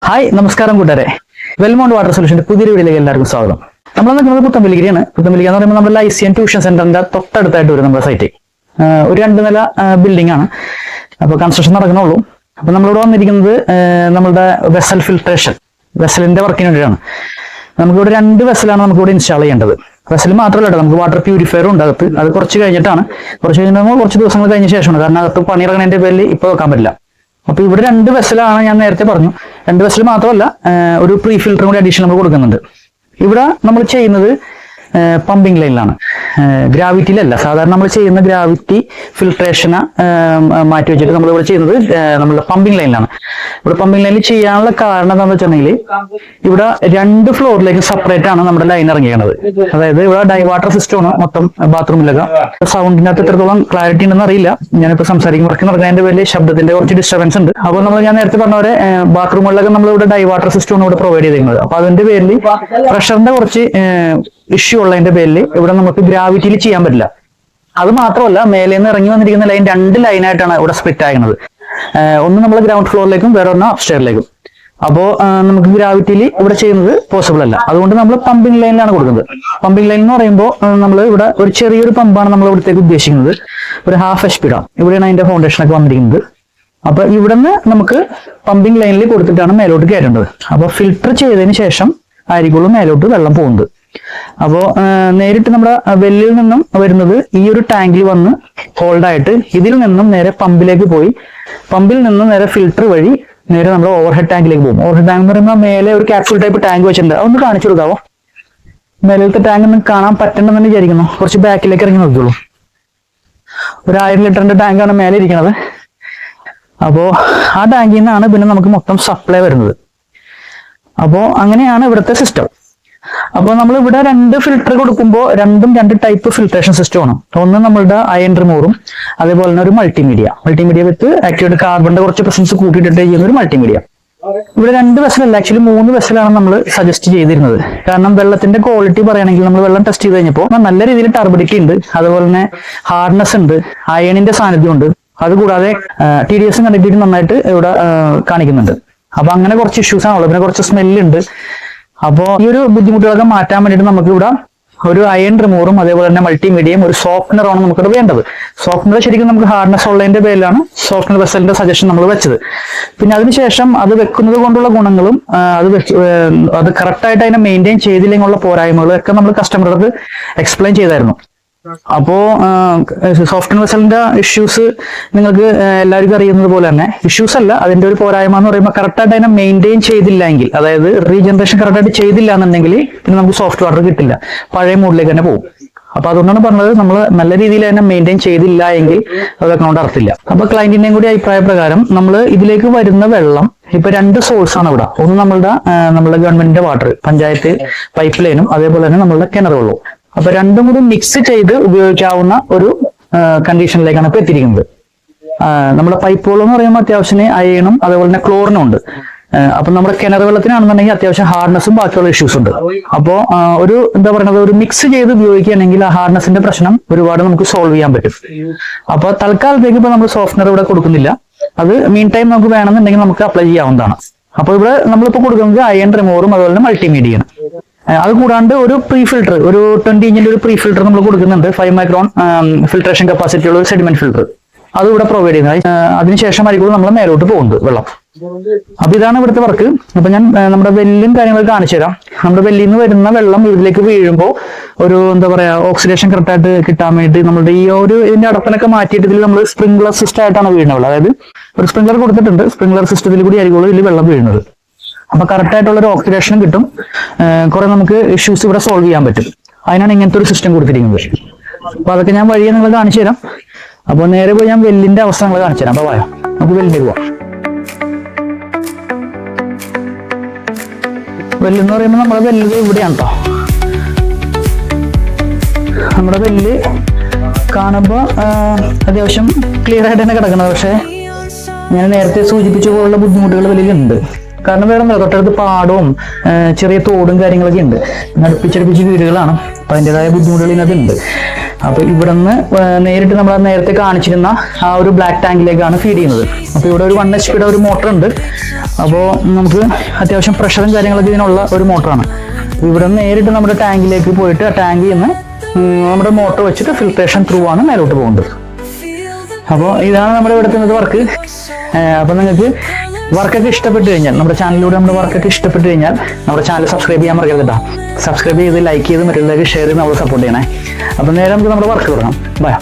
Hi നമസ്കാരം കൂട്ടുകാരെ. വെൽമൗണ്ട് water സൊല്യൂഷന്റെ പുതിയൊരു വീഡിയോയിലേക്ക് എല്ലാവർക്കും സ്വാഗതം. നമ്മൾ നിൽക്കുന്നത് പുത്തമ്പലിഗിരിയാണ്. പുത്തമ്പലിഗിരി എന്ന് പറയുമ്പോൾ നമ്മുടെ ICN ട്യൂഷൻ സെന്ററിന്റെ തൊട്ടടുത്തായിട്ട് വരും നമ്മുടെ സൈറ്റ്. ഒരു 2 നില ബിൽഡിംഗ് ആണ്. അപ്പോൾ കൺസ്ട്രക്ഷൻ നടക്കണുള്ളൂ. അപ്പോൾ നമ്മളിവിടെ വന്നിരിക്കുന്നത് നമ്മുടെ വെസൽ ഫിൽട്രേഷൻ വെസലിന്റെ വർക്കിന് വേണ്ടിയാണ്. നമുക്കിവിടെ 2 വെസലാണ് നമുക്കിവിടെ ഇൻസ്റ്റാൾ ചെയ്യേണ്ടത്. വെസൽ മാത്രമല്ല കേട്ടോ, നമുക്ക് വാട്ടർ പ്യൂരിഫയറും ഉണ്ട് അകത്ത്. അത് കുറച്ച് കഴിഞ്ഞിട്ടാണ്, കുറച്ച് ദിവസങ്ങൾ കഴിഞ്ഞ ശേഷമാണ്. കാരണം അകത്ത് പണിയിറങ്ങുന്നതിന്റെ പേരിൽ ഇപ്പോൾ വെക്കാൻ പറ്റില്ല. അപ്പൊ ഇവിടെ 2 വെസലാണ് ഞാൻ നേരത്തെ പറഞ്ഞു. 2 വെസൽ മാത്രമല്ല, ഒരു പ്രീ ഫിൽറ്ററും കൂടി അഡീഷണൽ നമ്മൾ കൊടുക്കുന്നുണ്ട്. ഇവിടെ നമ്മൾ ചെയ്യുന്നത് പമ്പിംഗ് ലൈനിലാണ്, ഗ്രാവിറ്റിയിലല്ല. സാധാരണ നമ്മൾ ചെയ്യുന്ന ഗ്രാവിറ്റി ഫിൽട്രേഷന് മാറ്റി വെച്ചിട്ട് നമ്മൾ ഇവിടെ ചെയ്യുന്നത് നമ്മുടെ പമ്പിംഗ് ലൈനിലാണ്. ഇവിടെ പമ്പിംഗ് ലൈനിൽ ചെയ്യാനുള്ള കാരണം എന്താണെന്ന് വെച്ചിട്ടുണ്ടെങ്കിൽ ഇവിടെ 2 ഫ്ലോറിലേക്ക് സെപ്പറേറ്റ് ആണ് നമ്മുടെ ലൈൻ ഇറങ്ങിയത്. അതായത് ഇവിടെ ഡൈവാട്ടർ സിസ്റ്റമാണ് മൊത്തം ബാത്റൂമിലൊക്കെ. സൗണ്ടിനകത്ത് എത്രത്തോളം ക്ലാരിറ്റി ഉണ്ടെന്ന് അറിയില്ല. ഞാനിപ്പോൾ സംസാരിക്കും, വർക്ക് നടക്കുന്നതിന്റെ വലിയ ശബ്ദത്തിന്റെ കുറച്ച് ഡിസ്റ്റർബൻസ് ഉണ്ട്. അപ്പോൾ ഞാൻ നേരത്തെ പറഞ്ഞ പോലെ ബാത്റൂമുകളിലൊക്കെ നമ്മൾ ഇവിടെ ഡൈവാട്ടർ സിസ്റ്റമാണ് ഇവിടെ പ്രൊവൈഡ് ചെയ്തിരിക്കുന്നത്. അപ്പൊ അതിന്റെ പേരിൽ പ്രഷറിന്റെ കുറച്ച് ഇഷ്യൂ ഉള്ളതിന്റെ പേരിൽ ഇവിടെ നമുക്ക് ഗ്രാവിറ്റിയിൽ ചെയ്യാൻ പറ്റില്ല. അത് മാത്രമല്ല, മേലെ നിന്ന് ഇറങ്ങി വന്നിരിക്കുന്ന ലൈൻ 2 ലൈനായിട്ടാണ് ഇവിടെ സ്പ്ലിറ്റ് ആകുന്നത്. ഒന്ന് നമ്മൾ ഗ്രൗണ്ട് ഫ്ലോറിലേക്കും വേറെ ഒന്ന് അപ്സ്റ്റെയറിലേക്കും. അപ്പോൾ നമുക്ക് ഗ്രാവിറ്റിയിൽ ഇവിടെ ചെയ്യുന്നത് പോസിബിൾ അല്ല. അതുകൊണ്ട് നമ്മൾ പമ്പിംഗ് ലൈനിലാണ് കൊടുക്കുന്നത്. പമ്പിംഗ് ലൈൻ എന്ന് പറയുമ്പോൾ നമ്മൾ ഇവിടെ ഒരു ചെറിയൊരു പമ്പാണ് നമ്മൾ ഇവിടത്തേക്ക് ഉദ്ദേശിക്കുന്നത്. ഒരു 1/2 HP ഇവിടെയാണ് അതിന്റെ ഫൗണ്ടേഷൻ ഒക്കെ വന്നിരിക്കുന്നത്. അപ്പൊ ഇവിടുന്ന് നമുക്ക് പമ്പിംഗ് ലൈനിൽ കൊടുത്തിട്ടാണ് മേലോട്ട് കയറ്റേണ്ടത്. അപ്പോൾ ഫിൽട്ടർ ചെയ്തതിന് ശേഷം ആയിരിക്കുള്ളൂ മേലോട്ട് വെള്ളം പോകുന്നത്. അപ്പോൾ നേരിട്ട് നമ്മുടെ വെല്ലിൽ നിന്നും വരുന്നത് ഈ ഒരു ടാങ്കിൽ വന്ന് ഹോൾഡായിട്ട് ഇതിൽ നിന്നും നേരെ പമ്പിലേക്ക് പോയി, പമ്പിൽ നിന്നും നേരെ ഫിൽട്ടർ വഴി നേരെ നമ്മുടെ ഓവർഹെഡ് ടാങ്കിലേക്ക് പോകും. ഓവർഹെഡ് ടാങ്ക് എന്ന് പറയുമ്പോൾ മേലെ ഒരു ക്യാപ്സൂൾ ടൈപ്പ് ടാങ്ക് വെച്ചിട്ടുണ്ട്. അതൊന്ന് കാണിച്ചു കൊടുക്കാവോ? മേലത്തെ ടാങ്ക് ഒന്ന് കാണാൻ പറ്റണമെന്ന് വിചാരിക്കുന്നു. കുറച്ച് ബാക്കിലേക്ക് ഇറങ്ങി നോക്കിയോളൂ. ഒരു 1000 ലിറ്ററിന്റെ ടാങ്കാണ് മേലെ ഇരിക്കുന്നത്. അപ്പോൾ ആ ടാങ്കിൽ നിന്നാണ് പിന്നെ നമുക്ക് മൊത്തം സപ്ലൈ വരുന്നത്. അപ്പോൾ അങ്ങനെയാണ് ഇവിടുത്തെ സിസ്റ്റം. അപ്പോൾ നമ്മൾ ഇവിടെ 2 ഫിൽട്ടർ കൊടുക്കുമ്പോൾ 2 ടൈപ്പ് ഫിൽട്രേഷൻ സിസ്റ്റമാണ്. ഒന്ന് നമ്മളുടെ അയൺ റിമൂവറും അതേപോലെ തന്നെ ഒരു മൾട്ടിമീഡിയ വിത്ത് ആക്ടിവേറ്റഡ് കാർബണിന്റെ കുറച്ച് പ്രസൻസ് കൂട്ടിയിട്ടിട്ട് ചെയ്യുന്ന ഒരു മൾട്ടിമീഡിയ. ഇവിടെ 2 വെസലല്ല, ആക്ച്വലി 3 വെസലാണ് നമ്മൾ സജസ്റ്റ് ചെയ്തിരുന്നത്. കാരണം വെള്ളത്തിന്റെ ക്വാളിറ്റി പറയുകയാണെങ്കിൽ നമ്മൾ വെള്ളം ടെസ്റ്റ് ചെയ്ത് കഴിഞ്ഞപ്പോൾ നല്ല രീതിയിൽ ടർബിഡിറ്റി ഉണ്ട്, അതുപോലെ തന്നെ ഹാർഡ്നെസ് ഉണ്ട്, അയണിന്റെ സാന്നിധ്യം ഉണ്ട്. അതുകൂടാതെ TDS കണ്ടക്ടിവിറ്റി നന്നായിട്ട് ഇവിടെ കാണിക്കുന്നുണ്ട്. അപ്പൊ അങ്ങനെ കുറച്ച് ഇഷ്യൂസ് ആണുള്ളത്. പിന്നെ കുറച്ച് സ്മെല്ലുണ്ട്. അപ്പോൾ ഈ ഒരു ബുദ്ധിമുട്ടുകളൊക്കെ മാറ്റാൻ വേണ്ടിയിട്ട് നമുക്ക് ഇവിടെ ഒരു അയൺ റിമൂവറും അതേപോലെ തന്നെ മൾട്ടിമീഡിയയും ഒരു സോഫ്റ്റ്നറാണ് നമുക്കിവിടെ വേണ്ടത്. സോഫ്റ്റ്നർ ശരിക്കും നമുക്ക് ഹാർഡ്നെസ് ഉള്ളതിന്റെ പേരിലാണ് സോഫ്റ്റ്നർ വെസലിന്റെ സജഷൻ നമ്മൾ വെച്ചത്. പിന്നെ അതിനുശേഷം അത് വെക്കുന്നത് കൊണ്ടുള്ള ഗുണങ്ങളും അത് കറക്റ്റായിട്ട് അതിനെ മെയിൻറ്റെയിൻ ചെയ്തില്ലെങ്കിലുള്ള പോരായ്മകളും ഒക്കെ നമ്മൾ കസ്റ്റമറുടെ എക്സ്പ്ലെയിൻ ചെയ്തായിരുന്നു. അപ്പോ സോഫ്റ്റ്വെയർ വെസലിന്റെ ഇഷ്യൂസ് നിങ്ങൾക്ക് എല്ലാവർക്കും അറിയുന്നത് പോലെ തന്നെ ഇഷ്യൂസ് അല്ല, അതിന്റെ ഒരു പോരായ്മ എന്ന് പറയുമ്പോൾ കറക്റ്റായിട്ട് അതിനെ മെയിൻറ്റെയിൻ ചെയ്തില്ലെങ്കിൽ, അതായത് റീജനറേഷൻ കറക്റ്റായിട്ട് ചെയ്തില്ല എന്നുണ്ടെങ്കിൽ പിന്നെ നമുക്ക് സോഫ്റ്റ് വാട്ടർ കിട്ടില്ല, പഴയ മൂഡിലേക്ക് തന്നെ പോകും. അപ്പൊ അതുകൊണ്ടാണ് പറഞ്ഞത്, നമ്മൾ നല്ല രീതിയിൽ തന്നെ മെയിൻറ്റെയിൻ ചെയ്തില്ല എങ്കിൽ അതൊക്കെ കൊണ്ട് അർത്ഥമില്ല. അപ്പൊ ക്ലയന്റിന്റെയും കൂടി അഭിപ്രായ പ്രകാരം നമ്മൾ ഇതിലേക്ക് വരുന്ന വെള്ളം ഇപ്പൊ 2 സോഴ്സ് ആണ് ഇവിടെ. ഒന്ന് നമ്മളുടെ ഗവൺമെന്റിന്റെ വാട്ടർ, പഞ്ചായത്ത് പൈപ്പ് ലൈനും അതേപോലെ തന്നെ നമ്മളുടെ കിണർ വെള്ളവും. അപ്പൊ 2 കൂടി മിക്സ് ചെയ്ത് ഉപയോഗിക്കാവുന്ന ഒരു കണ്ടീഷനിലേക്കാണ് ഇപ്പൊ എത്തിയിരിക്കുന്നത്. നമ്മുടെ പൈപ്പ് വെള്ളം എന്ന് പറയുമ്പോൾ അത്യാവശ്യം അയണും അതേപോലെ തന്നെ ക്ലോറിനും ഉണ്ട്. അപ്പൊ നമ്മുടെ കിണർ വെള്ളത്തിനാണെന്നുണ്ടെങ്കിൽ അത്യാവശ്യം ഹാർഡ്നെസ്സും ബാക്കിയുള്ള ഇഷ്യൂസ് ഉണ്ട്. അപ്പോൾ ഒരു എന്താ പറയുന്നത്, ഒരു മിക്സ് ചെയ്ത് ഉപയോഗിക്കുകയാണെങ്കിൽ ആ ഹാർഡ്നെസിന്റെ പ്രശ്നം ഒരുപാട് നമുക്ക് സോൾവ് ചെയ്യാൻ പറ്റും. അപ്പൊ തൽക്കാലത്തേക്ക് ഇപ്പൊ നമ്മൾ സോഫ്റ്റ്വെയർ ഇവിടെ കൊടുക്കുന്നില്ല. അത് മീൻ ടൈം നമുക്ക് വേണമെന്നുണ്ടെങ്കിൽ നമുക്ക് അപ്ലൈ ചെയ്യാവുന്നതാണ്. അപ്പൊ ഇവിടെ നമ്മളിപ്പോ കൊടുക്കുന്നത് അയൺ റിമൂവറും അതുപോലെ തന്നെ മൾട്ടിമീഡിയയാണ്. അത് കൂടാണ്ട് ഒരു പ്രീ ഫിൽട്ടർ, ഒരു 20 ഇഞ്ചിന്റെ ഒരു പ്രീ ഫിൽട്ടർ നമ്മൾ കൊടുക്കുന്നുണ്ട്. 5 മൈക്രോൺ ഫിൽട്രേഷൻ കപ്പാസിറ്റി ഉള്ള ഒരു സെഡിമെന്റ് ഫിൽട്ടർ, അത് ഇവിടെ പ്രൊവൈഡ് ചെയ്യുന്നത്. അതിനുശേഷമായിരിക്കും നമ്മൾ മേലോട്ട് പോകുന്നത് വെള്ളം. അപ്പൊ ഇതാണ് ഇവിടുത്തെ വർക്ക്. അപ്പൊ ഞാൻ നമ്മുടെ വെല്ലും കാര്യങ്ങളൊക്കെ കാണിച്ചു തരാം. നമ്മുടെ വെല്ലിൽ നിന്ന് വരുന്ന വെള്ളം ഇതിലേക്ക് വീഴുമ്പോൾ ഒരു എന്താ പറയാ, ഓക്സിഡേഷൻ കറക്റ്റായിട്ട് കിട്ടാൻ വേണ്ടി നമ്മുടെ ഈ ഒരു ഇതിന്റെ അടപ്പനൊക്കെ മാറ്റിയിട്ട് ഇതിൽ നമ്മൾ സ്പ്രിംഗ്ലർ സിസ്റ്റം ആയിട്ടാണ് വീഴുന്നത്. അതായത് ഒരു സ്പ്രിംഗ്ലർ കൊടുത്തിട്ടുണ്ട്, സ്പ്രിംഗ്ലർ സിസ്റ്റത്തിൽ കൂടി ആയിരിക്കും ഇതിൽ വെള്ളം വീഴുന്നത്. അപ്പൊ കറക്റ്റ് ആയിട്ടുള്ള ഒരു ഓക്സിഡേഷനും കിട്ടും, കുറെ നമുക്ക് ഇഷ്യൂസ് ഇവിടെ സോൾവ് ചെയ്യാൻ പറ്റും. അതിനാണ് ഇങ്ങനത്തെ ഒരു സിസ്റ്റം കൊടുത്തിരിക്കുന്നത്. അപ്പൊ അതൊക്കെ ഞാൻ വഴിയെ നിങ്ങൾ കാണിച്ചു തരാം. അപ്പൊ നേരെ പോയി ഞാൻ വെല്ലിന്റെ അവസ്ഥ നിങ്ങൾ കാണിച്ചു തരാം. അപ്പൊ നമുക്ക് വെല്ലിലേക്ക് പോവാം. വെല്ലെന്ന് പറയുമ്പോൾ നമ്മുടെ വെല്ല് ഇവിടെയാണ് കേട്ടോ. നമ്മുടെ വെല്ല് കാണുമ്പോൾ അത്യാവശ്യം ക്ലിയർ ആയിട്ട് തന്നെ കിടക്കുന്നത്. പക്ഷെ ഞാൻ നേരത്തെ സൂചിപ്പിച്ച പോലുള്ള ബുദ്ധിമുട്ടുകൾ വെല്ലിലുണ്ട്. കാരണം വേറെ എന്താ, തൊട്ടടുത്ത് പാടവും ചെറിയ തോടും കാര്യങ്ങളൊക്കെ ഉണ്ട്. അടുപ്പിച്ചടുപ്പിച്ച് വീടുകളാണ്. അപ്പൊ അതിൻ്റെതായ ബുദ്ധിമുട്ടുകൾ ഇതിനകത്തുണ്ട്. അപ്പൊ ഇവിടെ നിന്ന് നേരിട്ട് നമ്മൾ നേരത്തെ കാണിച്ചിരുന്ന ആ ഒരു ബ്ലാക്ക് ടാങ്കിലേക്കാണ് ഫീഡ് ചെയ്യുന്നത്. അപ്പൊ ഇവിടെ ഒരു 1 HP ഒരു മോട്ടർ ഉണ്ട്. അപ്പോൾ നമുക്ക് അത്യാവശ്യം പ്രഷറും കാര്യങ്ങളൊക്കെ ഇതിനുള്ള ഒരു മോട്ടറാണ്. ഇവിടെ നിന്ന് നേരിട്ട് നമ്മുടെ ടാങ്കിലേക്ക് പോയിട്ട് ആ ടാങ്കിൽ നിന്ന് നമ്മുടെ മോട്ടർ വെച്ചിട്ട് ഫിൽട്രേഷൻ ത്രൂ ആണ് മേലോട്ട് പോകുന്നത്. അപ്പോൾ ഇതാണ് നമ്മുടെ ഇവിടുത്തെ വർക്ക്. അപ്പോൾ നിങ്ങൾക്ക് വർക്കൊക്കെ ഇഷ്ടപ്പെട്ട് കഴിഞ്ഞാൽ, നമ്മുടെ ചാനലിലൂടെ നമ്മുടെ വർക്കൊക്കെ ഇഷ്ടപ്പെട്ട് കഴിഞ്ഞാൽ നമ്മുടെ ചാനൽ സബ്സ്ക്രൈബ് ചെയ്യാൻ മറക്കരുത് കേട്ടോ. സബ്സ്ക്രൈബ് ചെയ്ത് ലൈക്ക് ചെയ്ത് മറ്റുള്ളവർക്ക് ഷെയർ ചെയ്ത് നമ്മൾ സപ്പോർട്ട് ചെയ്യണേ. അപ്പോൾ നേരെ നമുക്ക് നമ്മുടെ വർക്ക് തുടങ്ങാം. ബൈ.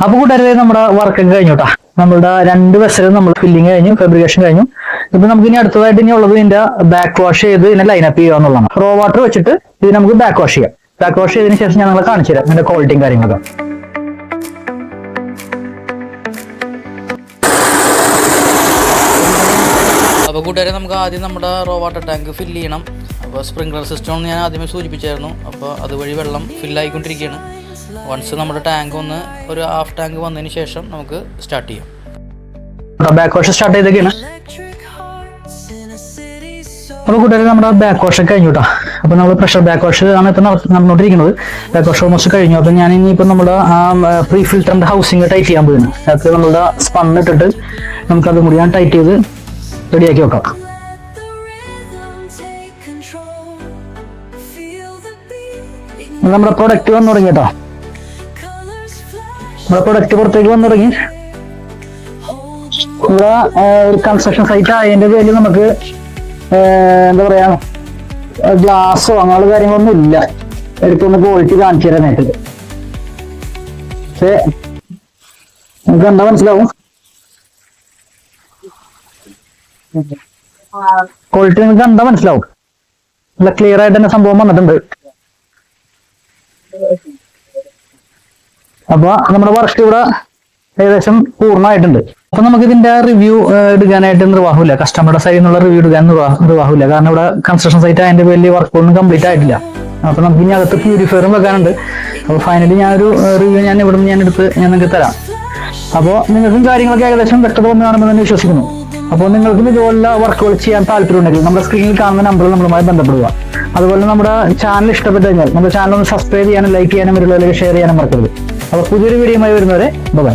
അപ്പൊ കൂട്ടുകാരെ നമ്മുടെ വർക്കൊക്കെ കഴിഞ്ഞു കേട്ടോ. നമ്മളുടെ 2 വെസലും നമ്മൾ ഫില്ലിങ് കഴിഞ്ഞു, ഫാബ്രിക്കേഷൻ കഴിഞ്ഞു. ഇപ്പൊ നമുക്ക് ഇനി അടുത്തതായിട്ട് ഇനി ഉള്ളത് ഇതിന്റെ ബാക്ക് വാഷ് ചെയ്ത് ഇതിനെ ലൈനപ്പ് ചെയ്യുക എന്നുള്ളതാണ്. റോ വാട്ടർ വെച്ചിട്ട് ഇത് നമുക്ക് ബാക്ക് വാഷ് ചെയ്യാം. ബാക്ക് വാഷ് ചെയ്തതിനു ശേഷം ഞാൻ നിങ്ങളെ കാണിച്ചു തരാം ഇതിന്റെ ക്വാളിറ്റിയും കാര്യങ്ങളൊക്കെ. അപ്പോൾ കൂട്ടുകാരെ നമുക്ക് ആദ്യം നമ്മുടെ റോ വാട്ടർ ടാങ്ക് ഫില്ല് ചെയ്യണം. അപ്പോൾ സ്പ്രിംഗ്ലർ സിസ്റ്റം ഞാൻ ആദ്യമേ സൂചിപ്പിച്ചായിരുന്നു. അപ്പോൾ അതുവഴി വെള്ളം ഫില്ലായിക്കൊണ്ടിരിക്കുകയാണ്. വൺസ് നമ്മുടെ ടാങ്ക് ഒന്ന് ഒരു ഹാഫ് ടാങ്ക് വന്നതിന് ശേഷം നമുക്ക് സ്റ്റാർട്ട് ചെയ്യാം. ബാക്ക് വാഷ് സ്റ്റാർട്ട് ചെയ്തൊക്കെയാണ്. അപ്പോൾ കൂട്ടുകാരെ നമ്മുടെ ബാക്ക് വാഷ് കഴിഞ്ഞു കേട്ടോ. അപ്പോൾ നമ്മൾ പ്രഷർ ബാക്ക് വാഷ് ആണ് ഇപ്പം നടന്നുകൊണ്ടിരിക്കുന്നത്. ബാക്ക് വാഷ് ഓൾമോസ്റ്റ് കഴിഞ്ഞു. അപ്പോൾ ഞാൻ ഇനിയിപ്പോൾ നമ്മുടെ ആ പ്രീ ഫിൽറ്ററിൻ്റെ ഹൗസിങ് ടൈറ്റ് ചെയ്യാൻ പോയിരുന്നു. അത് നമ്മളുടെ സ്പണ്ണ് ഇട്ടിട്ട് നമുക്കത് മുടി ഞാൻ ടൈറ്റ് ചെയ്ത് റെഡിയാക്കി വെക്കാം. നമ്മുടെ പ്രൊഡക്റ്റ് വന്നു തുടങ്ങി കേട്ടോ. നമ്മുടെ പ്രൊഡക്റ്റ് പുറത്തേക്ക് വന്നു തുടങ്ങി. ഇവിടെ ഒരു കൺസ്ട്രക്ഷൻ സൈറ്റ് ആയതിന്റെ പേരിൽ നമുക്ക് എന്താ പറയാ ഗ്ലാസോ അങ്ങനെയുള്ള കാര്യങ്ങളൊന്നും ഇല്ല. എടുത്തൊന്ന് ക്വാളിറ്റി കാണിച്ചു തരാനായിട്ട്. പക്ഷേ നമുക്ക് എന്താ മനസ്സിലാവും, ക്വാളിറ്റി നിങ്ങൾക്ക് എന്താ മനസ്സിലാവും. നല്ല ക്ലിയർ ആയിട്ട് തന്നെ സംഭവം വന്നിട്ടുണ്ട്. അപ്പൊ നമ്മുടെ വർക്ക് ഇവിടെ ഏകദേശം പൂർണ്ണമായിട്ടുണ്ട്. അപ്പൊ നമുക്ക് ഇതിന്റെ റിവ്യൂ എടുക്കാനായിട്ട് നിർവാഹമില്ല, കസ്റ്റമറുടെ സൈഡിൽ നിന്നുള്ള റിവ്യൂ എടുക്കാൻ നിർവാഹമില്ല. കാരണം ഇവിടെ കൺസ്ട്രക്ഷൻ സൈറ്റ് അതിന്റെ വലിയ വർക്കൊന്നും കംപ്ലീറ്റ് ആയിട്ടില്ല. അപ്പൊ നമുക്ക് ഇനി അകത്ത് പ്യൂരിഫയറും വെക്കാനുണ്ട്. അപ്പൊ ഫൈനലി ഞാനൊരു റിവ്യൂ ഇവിടെ നിന്ന് ഞാൻ നിങ്ങൾക്ക് തരാം. അപ്പോൾ നിങ്ങൾക്കും കാര്യങ്ങളൊക്കെ ഏകദേശം വ്യക്തത വന്ന് കാണുമെന്ന് തന്നെ വിശ്വസിക്കുന്നു. അപ്പോൾ നിങ്ങൾക്കും ഇതുപോലുള്ള വർക്കുകൾ ചെയ്യാൻ താല്പര്യമുണ്ടെങ്കിൽ നമ്മുടെ സ്ക്രീനിൽ കാണുന്ന നമ്പറിൽ നമ്മളുമായി ബന്ധപ്പെടുക. അതുപോലെ നമ്മുടെ ചാനൽ ഇഷ്ടപ്പെട്ടു കഴിഞ്ഞാൽ നമ്മുടെ ചാനൽ ഒന്ന് സബ്സ്ക്രൈബ് ചെയ്യാനും ലൈക്ക് ചെയ്യാനും ഷെയർ ചെയ്യാനും മറക്കരുത്. അപ്പോൾ പുതിയൊരു വീഡിയോയുമായി വരുന്നവരെ ബൈ.